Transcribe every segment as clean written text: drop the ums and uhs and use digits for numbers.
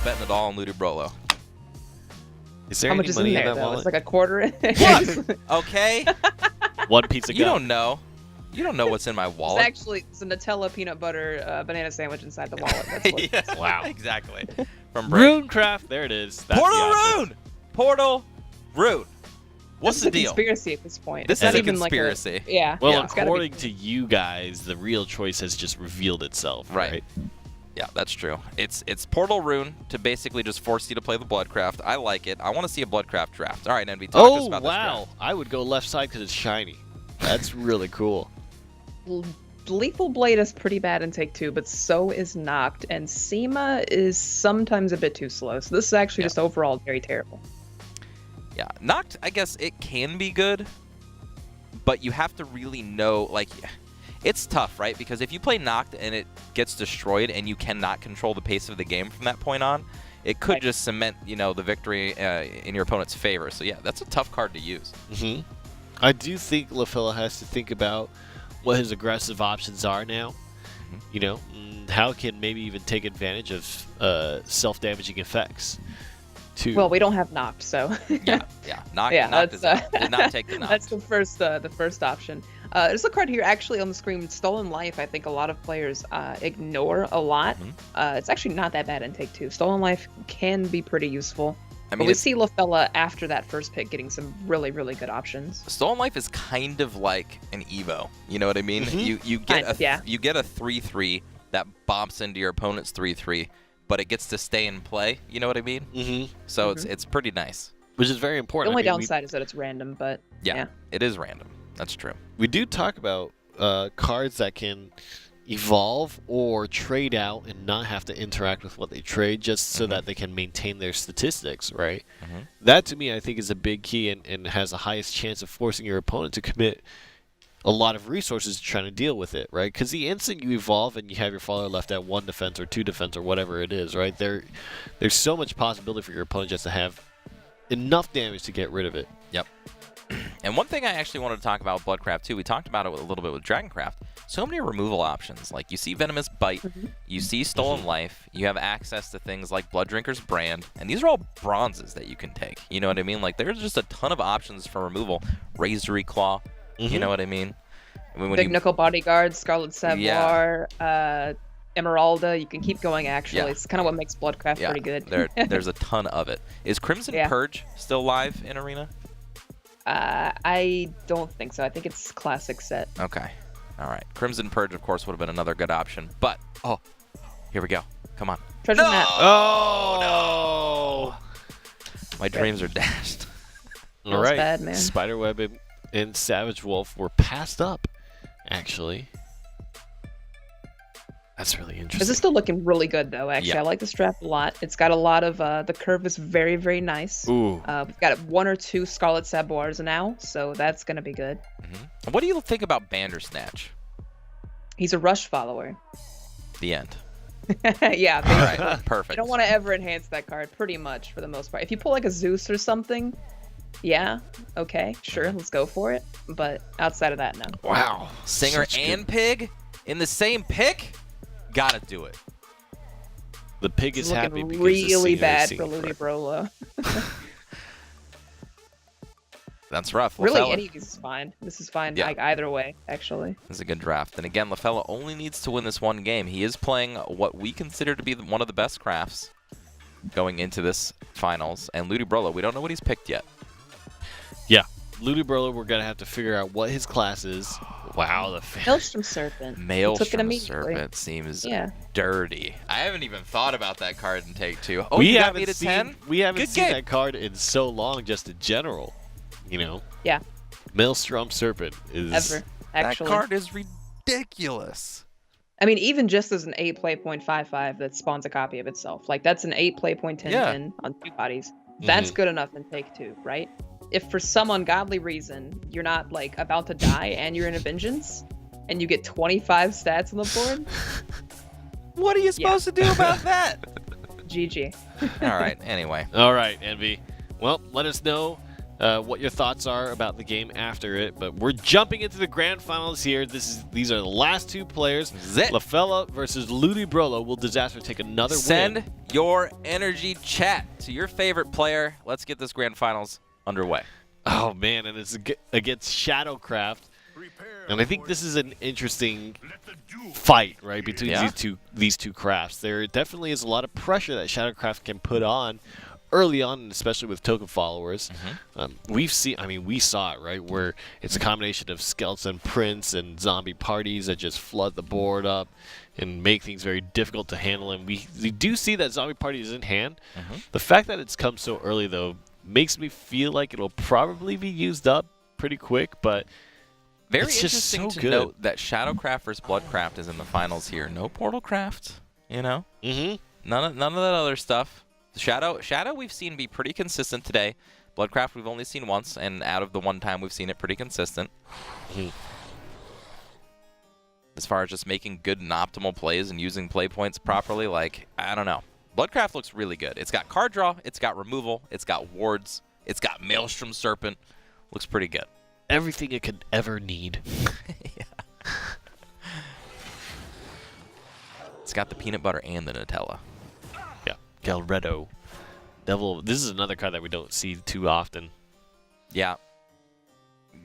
betting it all on Ludibroolo. Is there How any much is money in in there, that though? wallet? It's like a quarter. Okay? One pizza. You don't know. You don't know what's in my wallet. It's a Nutella peanut butter banana sandwich inside the wallet. That's what Yeah, Wow. Exactly. From Brave. Runecraft. There it is. That's Portal the option. Rune! Portal Rune. What's This the is a deal? conspiracy at this point. This It's is not a even conspiracy. Like yeah. Well, yeah, it's gotta be- according to you guys, the real choice has just revealed itself. Right. Yeah, that's true. It's Portal Rune to basically just force you to play the Bloodcraft. I like it. I want to see a Bloodcraft draft. All right, Envy, talk to us Oh about this wow! draft. I would go left side because it's shiny. That's really cool. Lethal Blade is pretty bad in Take 2, but so is Noct, and Seema is sometimes a bit too slow. So this is actually just overall very terrible. Yeah, Noct, I guess it can be good, but you have to really know, like, it's tough, right? Because if you play Noct and it gets destroyed and you cannot control the pace of the game from that point on, it could just cement, the victory in your opponent's favor. So yeah, that's a tough card to use. Mm-hmm. I do think LaFella has to think about what his aggressive options are now. How can maybe even take advantage of self-damaging effects. Well, we don't have Noct, so yeah. Noct did not take the Noct. That's the first option. There's a card here actually on the screen, Stolen Life. I think a lot of players ignore a lot. It's actually not that bad in Take 2. Stolen Life can be pretty useful. But we see LaFella after that first pick getting some really, really good options. Stolen Life is kind of like an Evo. You know what I mean? You get a 3/3 that bumps into your opponent's 3/3, but it gets to stay in play. You know what I mean? So it's pretty nice. Which is very important. The only downside is that it's random, but yeah, it is random. That's true. We do talk about cards that can evolve or trade out and not have to interact with what they trade, just so that they can maintain their statistics, right? That to me I think is a big key and has the highest chance of forcing your opponent to commit a lot of resources to trying to deal with it, right? Because the instant you evolve and you have your follower left at 1 defense or 2 defense or whatever it is, right? There's so much possibility for your opponent just to have enough damage to get rid of it. Yep. And one thing I actually wanted to talk about with Bloodcraft too, we talked about it a little bit with Dragoncraft. So many removal options. Like you see Venomous Bite, you see Stolen Life, you have access to things like Blood Drinker's Brand, and these are all bronzes that you can take. You know what I mean? Like there's just a ton of options for removal. Razory Claw, you know what I mean? Big Knuckle Bodyguard, Scarlet Savoir, Emeralda, you can keep going actually. It's kind of what makes Bloodcraft pretty good. There's a ton of it. Is Crimson Purge still live in Arena? I don't think so. I think it's classic set. Okay. All right. Crimson Purge, of course, would have been another good option. But, here we go. Come on. Treasure Map. Oh, no. My dreams are dashed. All right. Bad, man. Spiderweb and Savage Wolf were passed up, actually. That's really interesting. This is still looking really good, though, actually. I like this draft a lot. It's got a lot of, the curve is very, very nice. Ooh. We've got 1 or 2 Scarlet Savoirs now, so that's going to be good. What do you think about Bandersnatch? He's a rush follower. The end. Yeah, All right, perfect. You don't want to ever enhance that card, pretty much, for the most part. If you pull, like, a Zeus or something, yeah, okay, sure, let's go for it. But outside of that, no. Wow. Singer and Pig in the same pick? Gotta do it. The pig is happy because really the bad singer for is Ludibroolo. That's rough. Really, LaFella. any of these is fine. This is fine, Yeah. like either way, actually. This is a good draft. And again, LaFella only needs to win this one game. He is playing what we consider to be one of the best crafts going into this finals. And Ludibroolo, we don't know what he's picked yet. Yeah. Ludibroolo, we're going to have to figure out what his class is. Wow. Maelstrom Serpent. Maelstrom Serpent seems dirty. I haven't even thought about that card in Take 2. Oh, we you got haven't me to 10? We haven't Good seen game. that card in so long, just in general. You know? Yeah. Maelstrom Serpent is... Ever, actually. That card is ridiculous. I mean, even just as an 8 play .55 that spawns a copy of itself. Like, that's an 8 play .10 on 2 bodies. That's good enough in Take 2, right? If for some ungodly reason you're not, like, about to die and you're in a vengeance, and you get 25 stats on the board... What are you supposed to do about that? GG. All right, anyway. All right, Envy. Well, let us know what your thoughts are about the game after it. But we're jumping into the grand finals here. These are the last two players. LaFella versus LudiBrolo. Will Disaster take another win? Send your energy chat to your favorite player. Let's get this grand finals underway. Oh man, and it's against Shadowcraft. And I think this is an interesting fight, right, between these two crafts. There definitely is a lot of pressure that Shadowcraft can put on early on, and especially with token followers. We saw it, right, where it's a combination of Skeleton Prince and zombie parties that just flood the board up and make things very difficult to handle. And we do see that zombie party is in hand. The fact that it's come so early, though, makes me feel like it'll probably be used up pretty quick, but very it's just interesting so to note that Shadowcraft versus Bloodcraft is in the finals here. No Portalcraft, you know? None of that other stuff. Shadow we've seen be pretty consistent today. Bloodcraft we've only seen once, and out of the one time we've seen it pretty consistent. As far as just making good and optimal plays and using play points properly, like, I don't know. Bloodcraft looks really good. It's got card draw, it's got removal, it's got wards, it's got Maelstrom Serpent. Looks pretty good. Everything it could ever need. It's got the peanut butter and the Nutella. Yeah, Galredo. Devil. This is another card that we don't see too often. Yeah.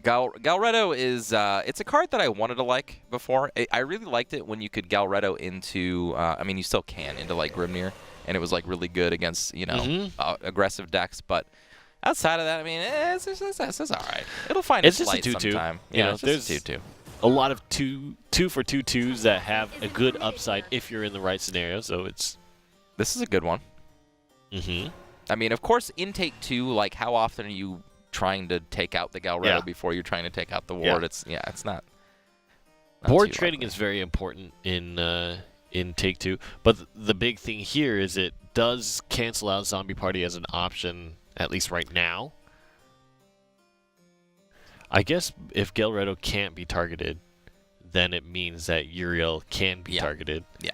Galredo is, it's a card that I wanted to like before. I really liked it when you could Galredo into, I mean, you still can, into like Grimnir, and it was like really good against, you know, aggressive decks, but outside of that, I mean, it's all right. It'll find its light sometime. Yeah, it's just a 2/2. A lot of two for 2/2s that have a good upside if you're in the right scenario. So it's. This is a good one. I mean, of course, in take 2, like, how often are you trying to take out the Galredo before you're trying to take out the ward? It's not. Board trading is very important in take 2, but the big thing here is it does cancel out Zombie Party as an option. At least right now. I guess if Galredo can't be targeted, then it means that Uriel can be targeted. Yeah.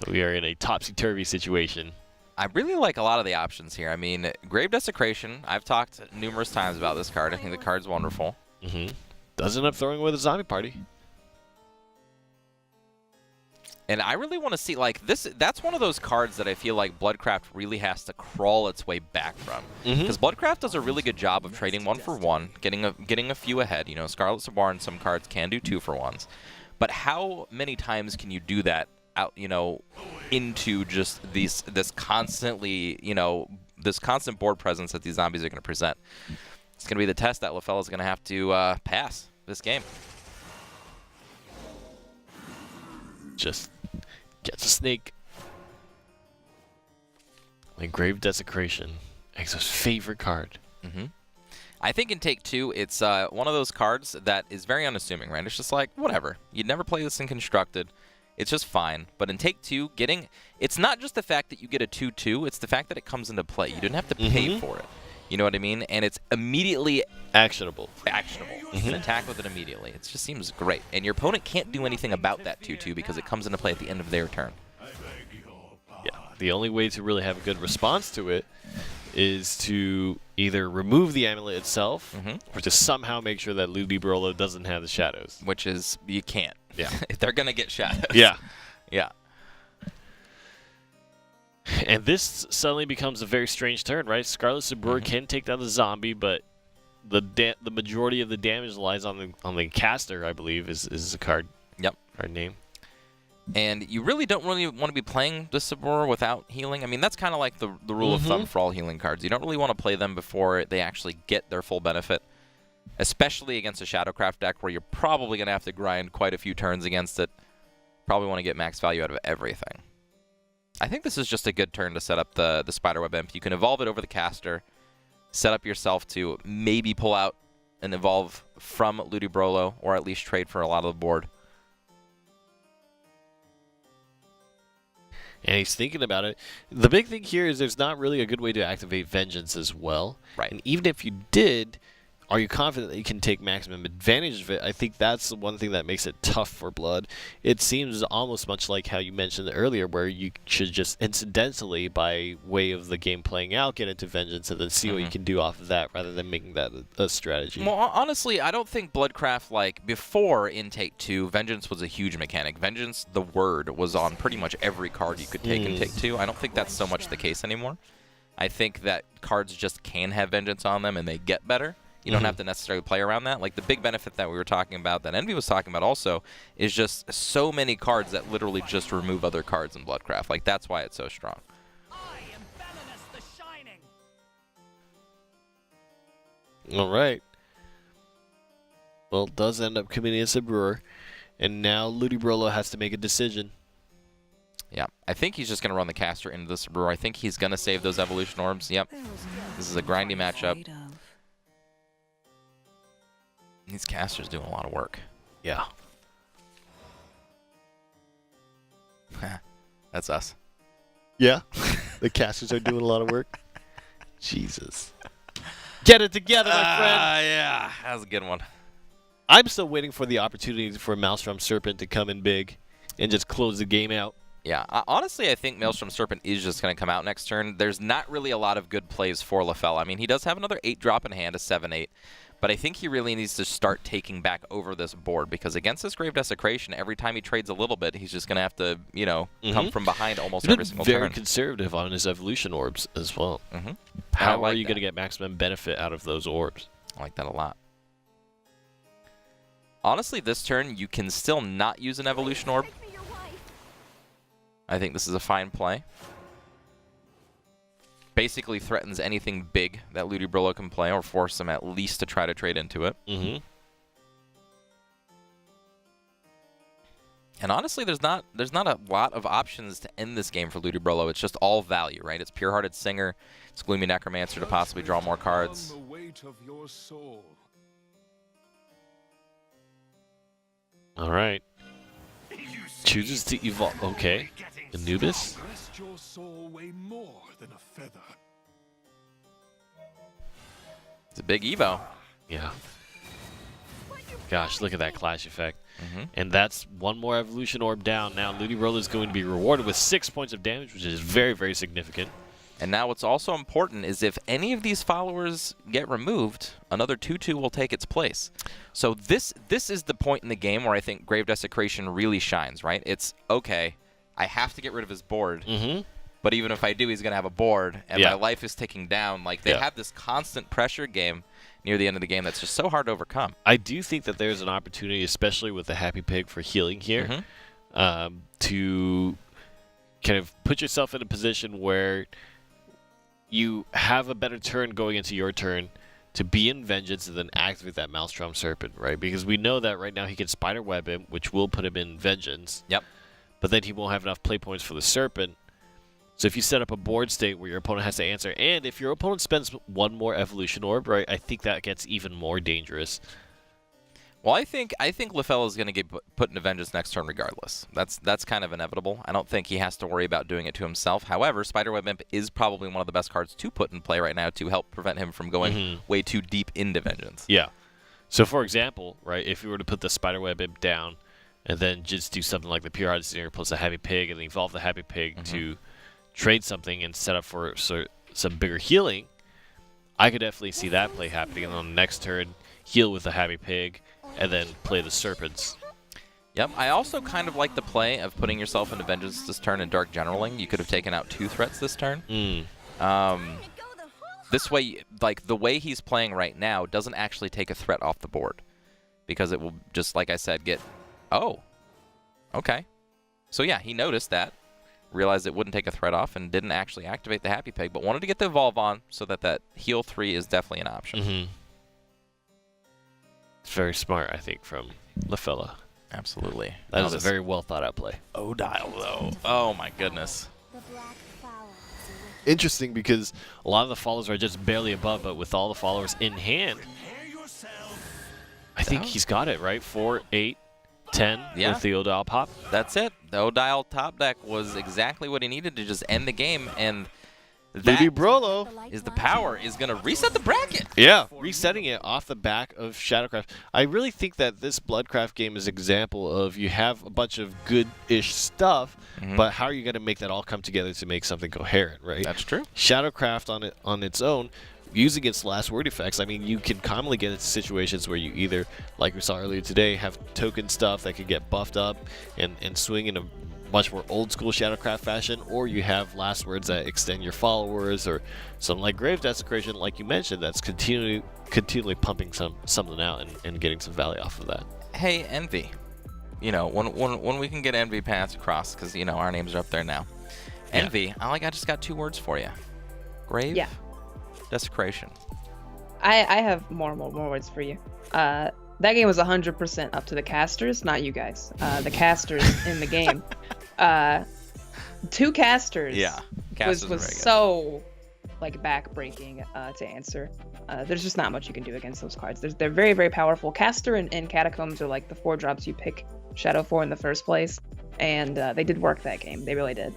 So we are in a topsy-turvy situation. I really like a lot of the options here. I mean, Grave Desecration, I've talked numerous times about this card. I think the card's wonderful. Does end up throwing away the Zombie Party. And I really want to see, like, this. That's one of those cards that I feel like Bloodcraft really has to crawl its way back from. Because Bloodcraft does a really good job of trading 1-for-1, getting a few ahead. You know, Scarlet Sabar and some cards can do 2-for-1s. But how many times can you do that out, you know, into just this constantly, you know, this constant board presence that these zombies are going to present? It's going to be the test that LaFella is going to have to pass this game. Just gets a snake. Like Grave Desecration, Exo's favorite card. I think in take 2, it's one of those cards that is very unassuming, right? It's just like, whatever. You'd never play this in Constructed. It's just fine. But in take 2, it's not just the fact that you get a 2/2, it's the fact that it comes into play. You didn't have to pay for it. You know what I mean? And it's immediately actionable. You can attack with it immediately. It just seems great. And your opponent can't do anything about that 2/2 because it comes into play at the end of their turn. Yeah. The only way to really have a good response to it is to either remove the amulet itself or to somehow make sure that LudiBrolo doesn't have the shadows. Which is, you can't. Yeah. They're going to get shadows. Yeah. Yeah. And this suddenly becomes a very strange turn, right? Scarlet Saber can take down the zombie, but the majority of the damage lies on the caster, I believe, is the card. Yep. Card name. And you really don't really want to be playing the Sabor without healing. I mean, that's kind of like the rule of thumb for all healing cards. You don't really want to play them before they actually get their full benefit, especially against a Shadowcraft deck where you're probably going to have to grind quite a few turns against it. Probably want to get max value out of everything. I think this is just a good turn to set up the Spiderweb Imp. You can evolve it over the caster, set up yourself to maybe pull out and evolve from LudiBrolo, or at least trade for a lot of the board. And he's thinking about it. The big thing here is there's not really a good way to activate Vengeance as well. Right. And even if you did, are you confident that you can take maximum advantage of it? I think that's the one thing that makes it tough for Blood. It seems almost much like how you mentioned earlier, where you should just incidentally, by way of the game playing out, get into Vengeance and then see what you can do off of that, rather than making that a strategy. Well, honestly, I don't think Bloodcraft, like, before Intake 2, Vengeance was a huge mechanic. Vengeance, the word, was on pretty much every card you could take in Take 2. I don't think that's so much the case anymore. I think that cards just can have Vengeance on them and they get better. You don't have to necessarily play around that. Like, the big benefit that we were talking about, that Envy was talking about also, is just so many cards that literally just remove other cards in Bloodcraft. Like, that's why it's so strong. I am Venomous the Shining. All right. Well, it does end up coming against a Brewer, and now Ludibrolo has to make a decision. Yeah, I think he's just going to run the caster into this Brewer. I think he's going to save those Evolution Orbs. Yep. This is a grindy matchup. These casters doing a lot of work. Yeah. That's us. Yeah? The casters are doing a lot of work? Jesus. Get it together, my friend! Yeah, that was a good one. I'm still waiting for the opportunity for Maelstrom Serpent to come in big and just close the game out. Yeah, honestly, I think Maelstrom Serpent is just going to come out next turn. There's not really a lot of good plays for LaFell. I mean, he does have another 8-drop in hand, a 7/8. But I think he really needs to start taking back over this board, because against this Grave Desecration, every time he trades a little bit, he's just going to have to, you know, come from behind almost every single turn. Very conservative on his Evolution Orbs as well. Mm-hmm. How are you going to get maximum benefit out of those orbs? I like that a lot. Honestly, this turn, you can still not use an Evolution Orb. I think this is a fine play. Basically threatens anything big that Ludibrolo can play, or force him at least to try to trade into it. And honestly, there's not a lot of options to end this game for Ludibrolo. It's just all value, right? It's Pure-Hearted Singer, it's Gloomy Necromancer to possibly draw more cards. All right. Chooses to evolve. Okay. Anubis? Your soul weigh more than a feather. It's a big Evo. Yeah. Gosh, look at that clash effect. And that's one more Evolution Orb down. Now Ludibrolo is going to be rewarded with 6 points of damage, which is very, very significant. And now what's also important is if any of these followers get removed, another 2/2 will take its place. So this is the point in the game where I think Grave Desecration really shines, right? It's, okay, I have to get rid of his board, but even if I do, he's going to have a board, and my life is ticking down. Like, they have this constant pressure game near the end of the game that's just so hard to overcome. I do think that there's an opportunity, especially with the Happy Pig for healing here, to kind of put yourself in a position where you have a better turn going into your turn to be in Vengeance and then activate that Maelstrom Serpent, right? Because we know that right now he can Spiderweb him, which will put him in Vengeance. Yep. But then he won't have enough play points for the Serpent. So if you set up a board state where your opponent has to answer, and if your opponent spends one more Evolution Orb, right, I think that gets even more dangerous. Well, I think LaFell is going to get put into Vengeance next turn regardless. That's kind of inevitable. I don't think he has to worry about doing it to himself. However, Spiderweb Imp is probably one of the best cards to put in play right now to help prevent him from going way too deep into Vengeance. Yeah. So for example, right, if you were to put the Spiderweb Imp down and then just do something like the Pure-Hearted Singer plus a Happy Pig and then evolve the Happy Pig to trade something and set up for some bigger healing, I could definitely see that play happening. And on the next turn, heal with the Happy Pig, and then play the Serpents. Yep, I also kind of like the play of putting yourself into Vengeance this turn and Dark Generaling. You could have taken out 2 threats this turn. This way, like, the way he's playing right now doesn't actually take a threat off the board, because it will just, like I said, get... Oh, okay. So yeah, he noticed that, realized it wouldn't take a threat off, and didn't actually activate the Happy Pig, but wanted to get the Evolve on so that that heal 3 is definitely an option. It's very smart, I think, from LaFella. Absolutely. That is a very well thought out play. Dial, though. Oh my goodness. Interesting, because a lot of the followers are just barely above, but with all the followers in hand, I think he's got it, right? 4, 8, 10 with the Odile pop. That's it. The Odile top deck was exactly what he needed to just end the game, and That DISLUDIBROLO. is the power is going to reset the bracket. Yeah, resetting it off the back of Shadowcraft. I really think that this Bloodcraft game is an example of you have a bunch of good-ish stuff, but how are you going to make that all come together to make something coherent, right? That's true. Shadowcraft on its own, using its last word effects, I mean, you can commonly get into situations where you either, like we saw earlier today, have token stuff that could get buffed up and swing in a much more old school Shadowcraft fashion, or you have last words that extend your followers, or something like Grave Desecration, like you mentioned, that's continually pumping something out and getting some value off of that. Hey, Envy. You know, when we can get Envy paths across, because, you know, our names are up there now. Yeah. Envy, I just got 2 words for you. Grave Desecration. I have more words for you. That game was 100% up to the casters, not you guys. The casters in the game. 2 casters. Yeah. Casters was so like back-breaking to answer. There's just not much you can do against those cards. They're very, very powerful. Caster and Catacombs are like the 4 drops you pick Shadow for in the first place, and they did work that game. They really did.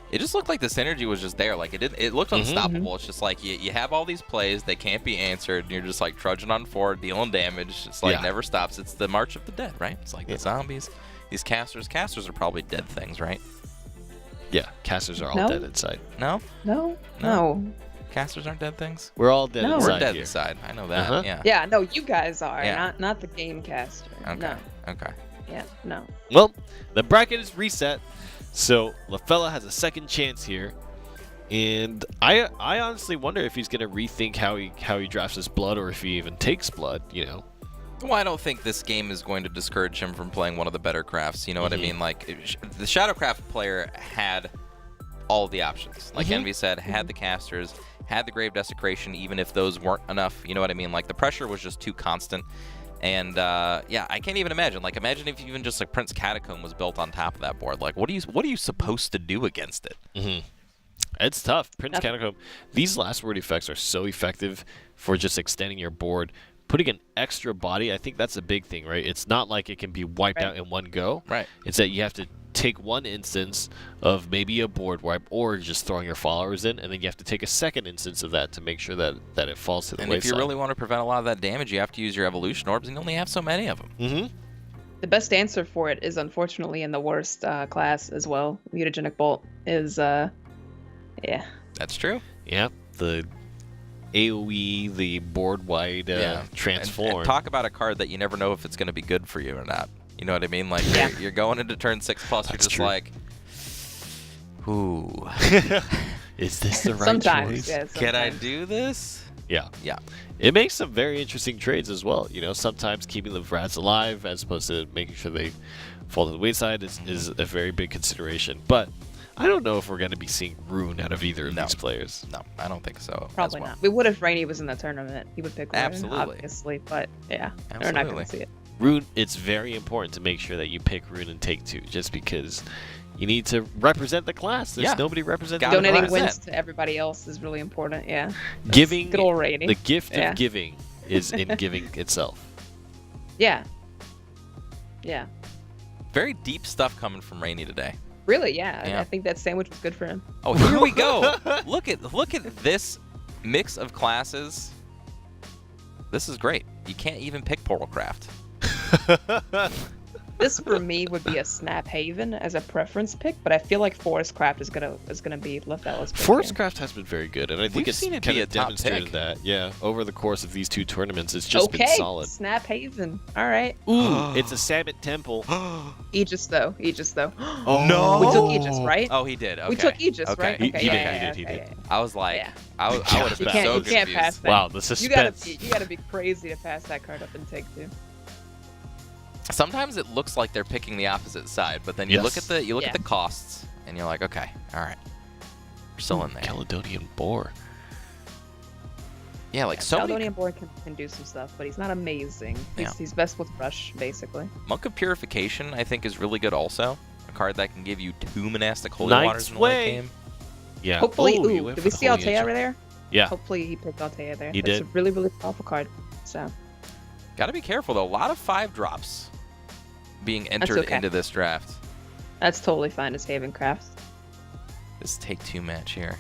It just looked like the synergy was just there. Like it looked unstoppable. It's just like you have all these plays, they can't be answered, and you're just like trudging on forward, dealing damage. It's like never stops. It's the March of the Dead, right? It's like the zombies. These casters are probably dead things, right? Yeah, casters are all dead inside. No? No. Casters aren't dead things? We're all dead inside. We're dead here. inside. I know that. Yeah. Yeah, no, you guys are. Yeah. Not the game caster. Okay. No. Okay. Yeah, no. Well, the bracket is reset, so LaFella has a second chance here, and I honestly wonder if he's gonna rethink how he drafts his blood, or if he even takes blood. You know. Well, I don't think this game is going to discourage him from playing one of the better crafts. You know what I mean? Like, the Shadowcraft player had all the options. Like Envy said, had the casters, had the Grave Desecration, even if those weren't enough. You know what I mean? Like, the pressure was just too constant. And, yeah, I can't even imagine. Like, imagine if even just, like, Prince Catacomb was built on top of that board. Like, what are you supposed to do against it? It's tough. Prince Catacomb, these last word effects are so effective for just extending your board. Putting an extra body, I think that's a big thing, right? It's not like it can be wiped out in one go. Right. It's that you have to take one instance of maybe a board wipe, or just throwing your followers in, and then you have to take a second instance of that to make sure that it falls to the wayside. And if you really want to prevent a lot of that damage, you have to use your evolution orbs, and you only have so many of them. The best answer for it is unfortunately in the worst class as well. Mutagenic Bolt is, yeah. That's true. Yeah, the AoE, the board-wide transform. And talk about a card that you never know if it's going to be good for you or not. You know what I mean? Like, you're going into turn 6+, you're just like, ooh. Is this the right choice? Yeah, sometimes. Can I do this? Yeah. Yeah. It makes some very interesting trades as well. You know, sometimes keeping the rats alive as opposed to making sure they fall to the wayside is a very big consideration. But I don't know if we're going to be seeing Rune out of either of these players. No, I don't think so. Probably not. We would if Rainey was in the tournament. He would pick Rune, Absolutely. obviously. But yeah, Absolutely. we're not going to see it. Rune, it's very important to make sure that you pick Rune and take 2, just because you need to represent the class. There's nobody representing the Donating class. wins to everybody else is really important, yeah. Giving, good old Rainey. the gift of giving is in giving itself. Yeah. Yeah. Very deep stuff coming from Rainey today. Really, yeah. I think that sandwich was good for him. Oh, here we go. Look at this mix of classes. This is great. You can't even pick Portalcraft. This for me would be a Snap Haven as a preference pick, but I feel like Forestcraft is gonna be LaFella's pick. Forestcraft has been very good, and I think We've it's seen it kind be of a top demonstrated pick. that. Yeah, over the course of these 2 tournaments, it's just been solid. Snap Haven. All right. Ooh, it's a Samet Temple. Aegis though. Oh no! We took Aegis, right? Oh, he did. Okay. We took Aegis, Okay. right? He Okay, did, yeah, he did. I was like, Yeah. I would have You been can't, so you can't confused. pass that. Wow, the suspense. You gotta be crazy to pass that card up and take 2. Sometimes it looks like they're picking the opposite side, but then you look at the costs, and you're like, okay, all right, we're still in there. Caledonian Boar. Yeah, like so many. Caledonian Board can do some stuff, but he's not amazing. He's best with Rush, basically. Monk of Purification, I think, is really good also. A card that can give you 2 monastic holy Knight's waters in the late Way. game. Yeah. Hopefully, you went did for we the see Holy Altea Angel. over there? Yeah. Hopefully he picked Altea there. He That's did. a really, really powerful card. So. Gotta be careful though. A lot of 5-drops being entered okay. into this draft. That's totally fine as Havencraft. This take 2 match here.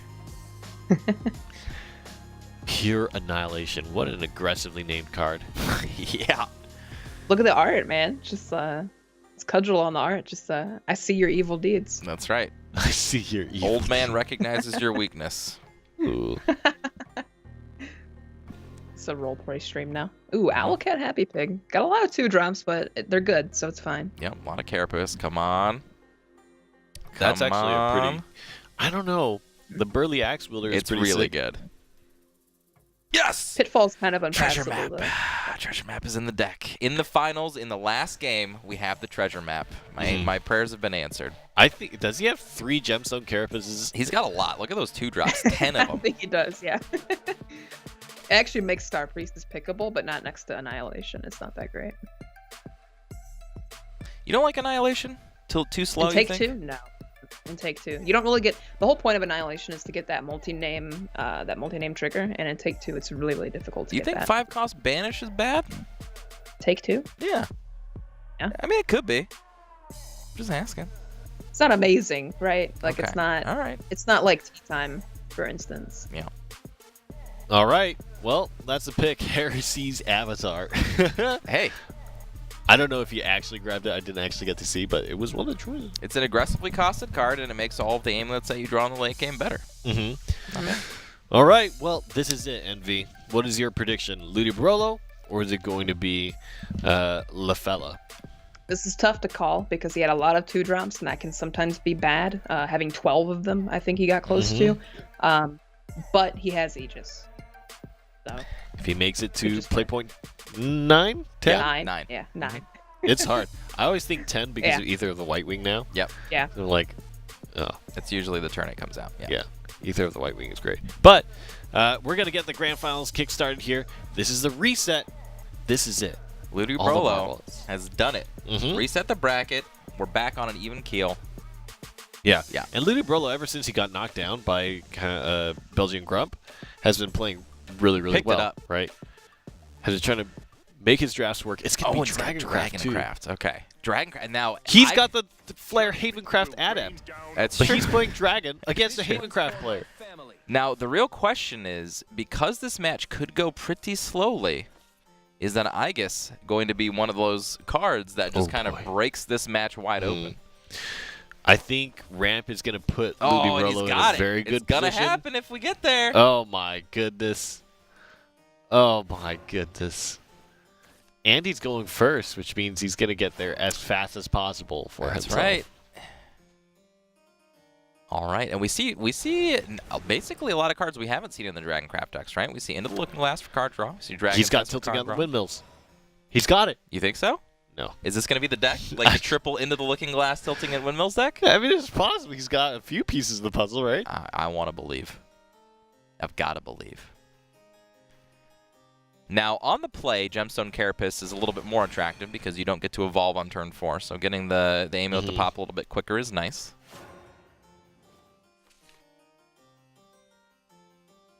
Pure Annihilation. What an aggressively named card. Yeah. Look at the art, man. Just it's cudgel on the art. Just I see your evil deeds. That's right. I see your evil. Old man recognizes your weakness. Ooh. It's a roleplay stream now. Ooh, Owlcat Happy Pig. Got a lot of 2-drops, but they're good, so it's fine. Yep, a lot of Carapace. Come on. That's Come actually a pretty. on. I don't know. The Burly Axe Wielder is It's pretty really sick. good. Yes! Pitfall's kind of Treasure unpassable, map. though. Treasure map is in the deck. In the finals, in the last game, we have the treasure map. My prayers have been answered. I think. Does he have 3 gemstone carapaces? He's got a lot. Look at those 2-drops. 10 of I them. think he does, yeah. It actually makes Star Priestess pickable, but not next to Annihilation. It's not that great. You don't like Annihilation? Too slow, In Take you think? 2? No. In Take 2. You don't really get... The whole point of Annihilation is to get that multi-name trigger, and in Take 2, it's really, really difficult to You get think that. 5-cost banish is bad? Take 2? Yeah. Yeah. I mean, it could be. Just asking. It's not amazing, right? Like, Okay. it's not... All right. It's not like Tea Time, for instance. Yeah. All right. Well, that's the pick. Heresy's Avatar. Hey, I don't know if you actually grabbed it. I didn't actually get to see, but it was one of the choices. it's an aggressively costed card, and it makes all of the amulets that you draw in the late game better. Mm-hmm. Okay. All right. Well, this is it, Envy. What is your prediction? Ludibrolo, or is it going to be LaFella? This is tough to call because he had a lot of 2-drops, and that can sometimes be bad. Having 12 of them, I think he got close to. But he has Aegis. So If he makes it to Just- play point 9, 10? 9. Nine. Yeah, 9. It's hard. I always think 10 because Yeah. of either of the White Wing now. Yep. Yeah. I'm like, oh, It's usually the turn it comes out. Yeah. yeah. Either of the White Wing is great. But we're going to get the grand finals kick-started here. This is the reset. This is it. All the Ludibrolo marbles. has done it. Mhm. Reset the bracket. We're back on an even keel. Yeah. Yeah. And Ludibrolo, ever since he got knocked down by Belgian Grump, has been playing really, really Picked it well. up. Right? Has been trying to make his drafts work. It's going to be it's got Dragoncraft, too. Dragoncraft. Okay. Dragoncraft. Now, He's got the Flare Havencraft adept. That's But true. he's playing Dragon against a Havencraft player. Family. Now, the real question is, because this match could go pretty slowly, is that Aegis going to be one of those cards that just kind of boy. breaks this match wide open? I think Ramp is going to put Oh, and Ludibrolo he's in got a it. very good It's gonna position. happen if we get there. Oh my goodness. Oh my goodness. And he's going first, which means he's going to get there as fast as possible for That's himself. right. All right, and we see basically a lot of cards we haven't seen in the Dragoncraft decks, right? We see Into the Looking Glass for card draw. We see Dragon. He's got tilting on the windmills. He's got it. You think so? No. Is this going to be the deck? Like the triple Into the Looking Glass tilting and windmills deck? I mean, it's possible. He's got a few pieces of the puzzle, right? I want to believe. I've got to believe. Now, on the play, Gemstone Carapace is a little bit more attractive because you don't get to evolve on turn 4, so getting the amulet to pop a little bit quicker is nice.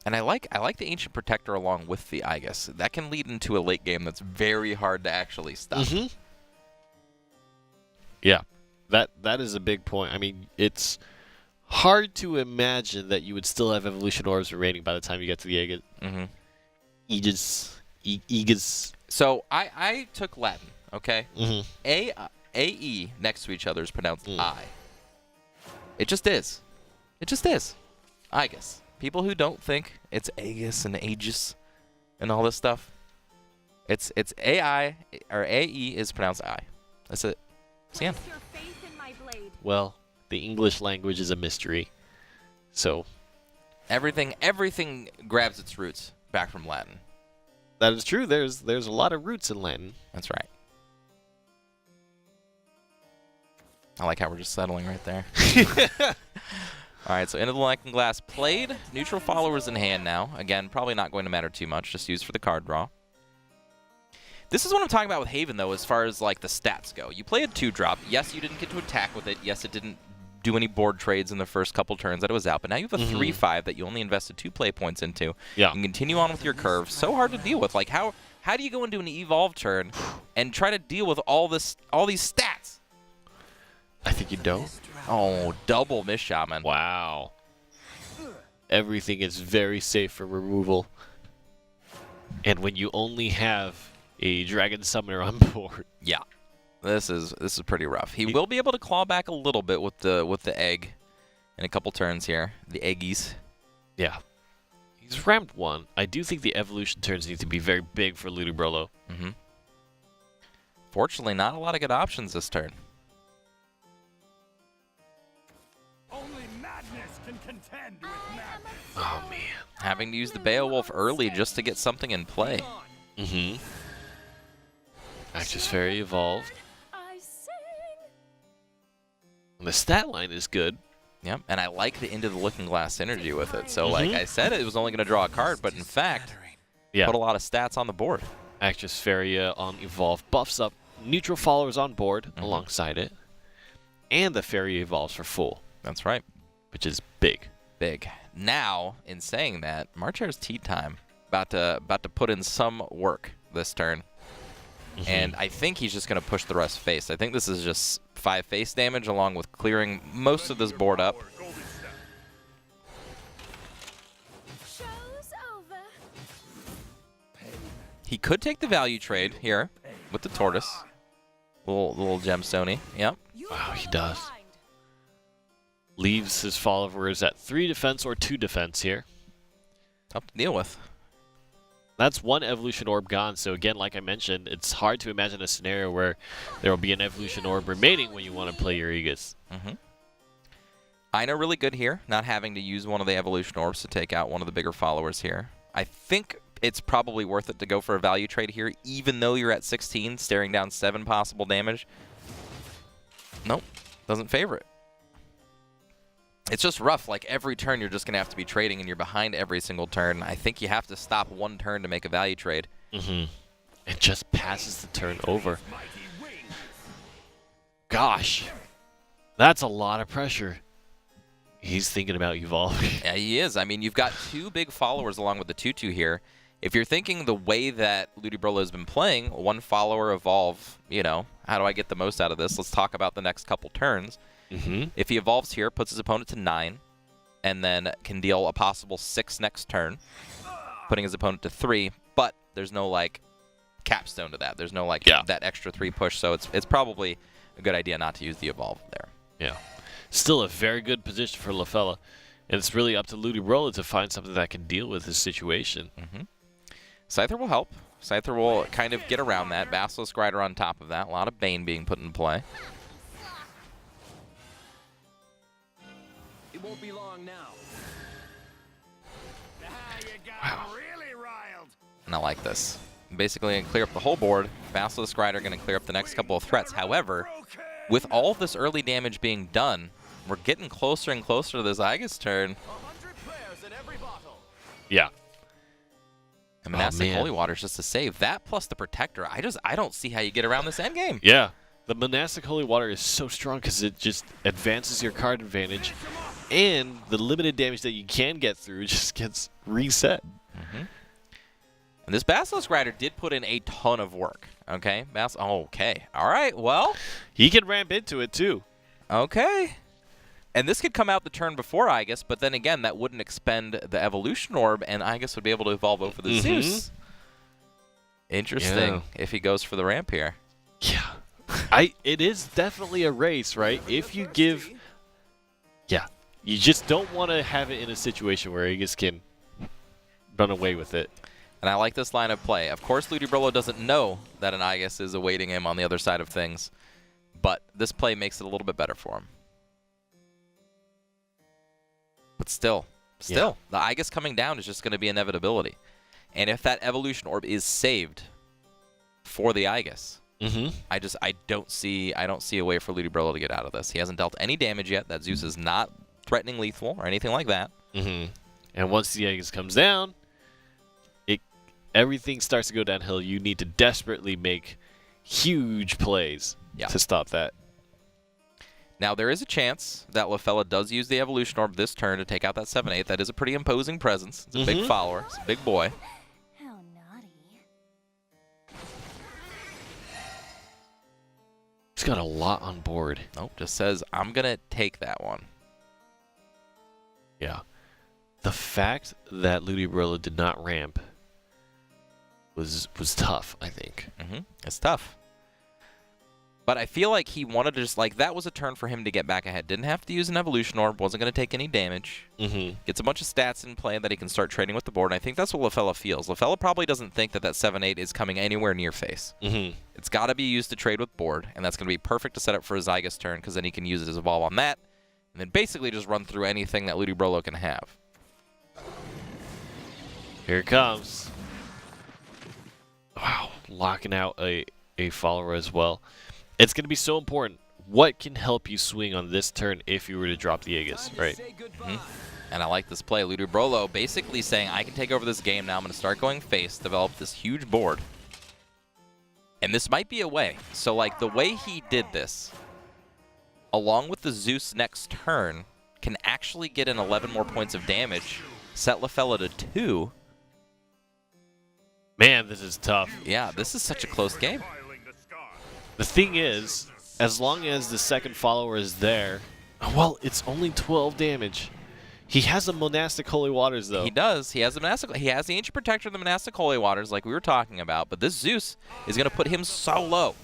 And I like the Ancient Protector along with the Aegis. That can lead into a late game that's very hard to actually stop. Yeah. That is a big point. I mean, it's hard to imagine that you would still have Evolution Orbs remaining by the time you get to the Aegis. Aegis. So I took Latin, okay? Mm-hmm. A-E next to each other is pronounced I. It just is. It just is. Aegis. People who don't think it's Aegis and Aegis and all this stuff, it's A-I, or A-E is pronounced I. That's it. That's the end. Your faith in my blade. Well, the English language is a mystery. So, Everything grabs its roots back from Latin. that is true. There's a lot of roots in Latin. That's right. I like how we're just settling right there. All right, so Into the Looking Glass played. Neutral followers in hand now. Again, probably not going to matter too much. Just used for the card draw. This is what I'm talking about with Haven, though, as far as like the stats go. You play a 2-drop. Yes, you didn't get to attack with it. Yes, it didn't do any board trades in the first couple turns that it was out. But now you have a 3/5 that you only invested 2 play points into. Yeah. You can continue on with your curve. So hard to deal with. Like how do you go into an evolve turn and try to deal with all these stats? I think you don't. Oh, double Miss Shaman. Wow. everything is very safe for removal. And when you only have a Dragon Summoner on board. Yeah. This is pretty rough. He will be able to claw back a little bit with the egg in a couple turns here. The eggies. Yeah. He's rammed 1. I do think the evolution turns need to be very big for Ludibroolo. Mm-hmm. Fortunately, not a lot of good options this turn. Only madness can contend with madness. Oh, man. Having to use the Beowulf early just to get something in play. Mm-hmm. Actress Fairy evolved. And the stat line is good. Yep, and I like the Into the Looking Glass synergy with it. So, like I said, it was only going to draw a card, but in fact, put a lot of stats on the board. Actress Fairy on Evolve buffs up neutral followers on board alongside it. And the Fairy evolves for full. That's right. Which is big. Big. Now, in saying that, Marchair's tea time. About to put in some work this turn. And I think he's just going to push the rest face. I think this is just 5 face damage along with clearing most of this board up. He could take the value trade here with the tortoise. Little gemstone-y. Yep. Wow, he does. Leaves his followers at 3 defense or 2 defense here. Tough to deal with. That's 1 evolution orb gone, so again, like I mentioned, it's hard to imagine a scenario where there will be an evolution orb remaining when you want to play your Aegis. Ina really good here, not having to use one of the evolution orbs to take out one of the bigger followers here. I think it's probably worth it to go for a value trade here, even though you're at 16, staring down 7 possible damage. Nope, doesn't favor it. It's just rough. Like, every turn you're just going to have to be trading, and you're behind every single turn. I think you have to stop 1 turn to make a value trade. It just passes the turn over. Gosh. That's a lot of pressure. He's thinking about evolving. Yeah, he is. I mean, you've got 2 big followers along with the 2/2 here. If you're thinking the way that Ludibroolo has been playing, 1 follower evolve, you know, how do I get the most out of this? Let's talk about the next couple turns. If he evolves here, puts his opponent to 9, and then can deal a possible 6 next turn, putting his opponent to 3, but there's no, like, capstone to that. There's no, like, that extra 3 push, so it's probably a good idea not to use the evolve there. Yeah. Still a very good position for LaFella, and it's really up to Ludibroolo to find something that can deal with his situation. Scyther will help. Scyther will kind of get around that. Basilisk Rider on top of that. A lot of Bane being put in play. It won't be long now. You got really riled. And I like this. Basically, going to clear up the whole board. Basilisk Rider going to clear up the next couple of threats. However, with all of this early damage being done, we're getting closer and closer to this Aegis turn. 100 players in every bottle. Yeah. And Monastic Holy Water is just a save. That plus the Protector. I don't see how you get around this endgame. Yeah. The Monastic Holy Water is so strong because it just advances your card advantage, and the limited damage that you can get through just gets reset. And this Basilisk Rider did put in a ton of work. Okay? Okay. All right. Well. He can ramp into it, too. Okay. And this could come out the turn before Aegis, but then again, that wouldn't expend the Evolution Orb, and Aegis would be able to evolve over the Zeus. Interesting if he goes for the ramp here. Yeah. It is definitely a race, right? If you give... Yeah. You just don't want to have it in a situation where Aegis can run away with it. And I like this line of play. Of course, Ludibroolo doesn't know that an Aegis is awaiting him on the other side of things, but this play makes it a little bit better for him. But still, the Aegis coming down is just going to be inevitability. And if that Evolution Orb is saved for the Aegis, I don't see a way for Ludibroolo to get out of this. He hasn't dealt any damage yet. That Zeus is not threatening lethal or anything like that. And once the Aegis comes down, everything starts to go downhill. You need to desperately make huge plays to stop that. Now, there is a chance that LaFella does use the Evolution Orb this turn to take out that 7/8. That is a pretty imposing presence. It's a big follower. It's a big boy. How naughty. He's got a lot on board. Nope, just says, I'm going to take that one. Yeah. The fact that Ludibrola did not ramp was tough, I think. It's tough. But I feel like he wanted to just, like, that was a turn for him to get back ahead. Didn't have to use an evolution orb, wasn't going to take any damage. Gets a bunch of stats in play that he can start trading with the board, and I think that's what LaFella feels. LaFella probably doesn't think that 7-8 is coming anywhere near face. It's got to be used to trade with board, and that's going to be perfect to set up for a Zygus turn, because then he can use it as evolve on that, and then basically just run through anything that Ludibrola can have. Here it comes. Wow, locking out a follower as well. It's going to be so important. What can help you swing on this turn if you were to drop the Aegis, right? And I like this play. Ludibrola basically saying, I can take over this game now. I'm going to start going face, develop this huge board. And this might be a way. So, like, the way he did this, along with the Zeus next turn, can actually get in 11 more points of damage, set LaFella to 2. Man, this is tough. Yeah, this is such a close game. The thing is, as long as the second follower is there, well, it's only 12 damage. He has a Monastic Holy Waters, though. He does. He has the Monastic. He has the Ancient Protector of the Monastic Holy Waters, like we were talking about. But this Zeus is going to put him so low.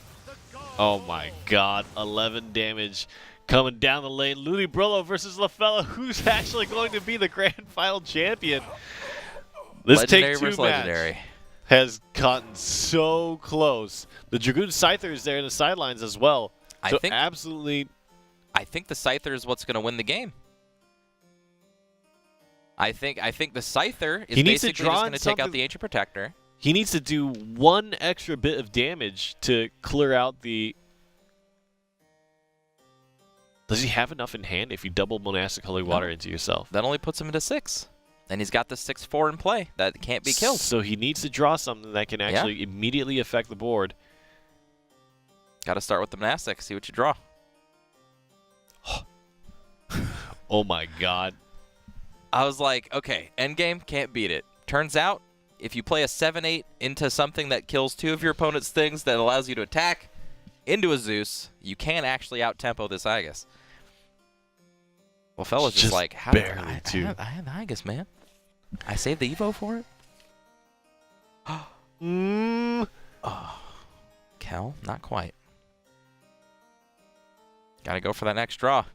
Oh my God! 11 damage coming down the lane. Ludibrola versus LaFella. Who's actually going to be the grand final champion? This Legendary take two versus match legendary. Has gotten so close. The Dragoon Scyther is there in the sidelines as well. So absolutely. I think the Scyther is what's going to win the game. I think the Scyther is basically just going to take out the Ancient Protector. He needs to do one extra bit of damage to clear out the... Does he have enough in hand if you double Monastic Holy Water into yourself? That only puts him into 6. And he's got the 6/4 in play that can't be killed. So he needs to draw something that can actually immediately affect the board. Got to start with the Monastic, see what you draw. Oh my God. I was like, okay, endgame, can't beat it. Turns out, if you play a 7-8 into something that kills 2 of your opponent's things that allows you to attack into a Zeus, you can actually out-tempo this Aegis. Well, fella's just like, how did I have the Aegis, man. I saved the Evo for it? Oh, Kel, not quite. Gotta go for that next draw.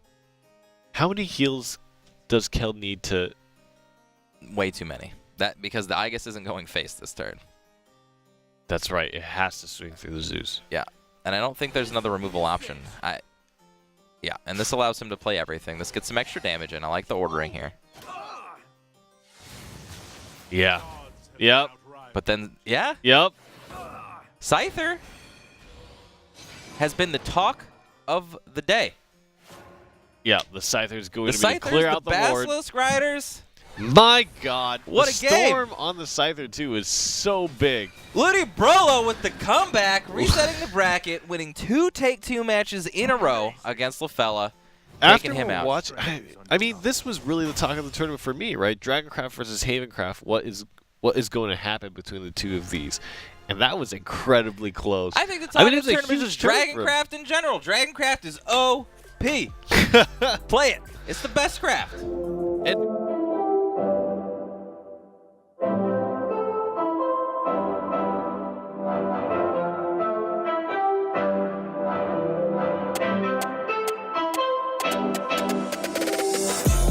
How many heals does Kel need to... Way too many. Because the Aegis isn't going face this turn. That's right. It has to swing through the Zeus. Yeah. And I don't think there's another removal option. Yeah, and this allows him to play everything. This gets some extra damage in. I like the ordering here. Yeah. Yep. But then, yeah? Yep. Scyther has been the talk of the day. Yeah, the Scyther's going to be to clear out the board. Basilisk Riders. My God. What a game. The storm on the Scyther, too, is so big. Ludibrola with the comeback, resetting the bracket, winning 2 take-2 matches in a row against LaFella, taking him out. I mean, this was really the talk of the tournament for me, right? Dragoncraft versus Havencraft. What is going to happen between the two of these? And that was incredibly close. I think the talk of the tournament is Dragoncraft in general. Dragoncraft is OP. Play it. It's the best craft.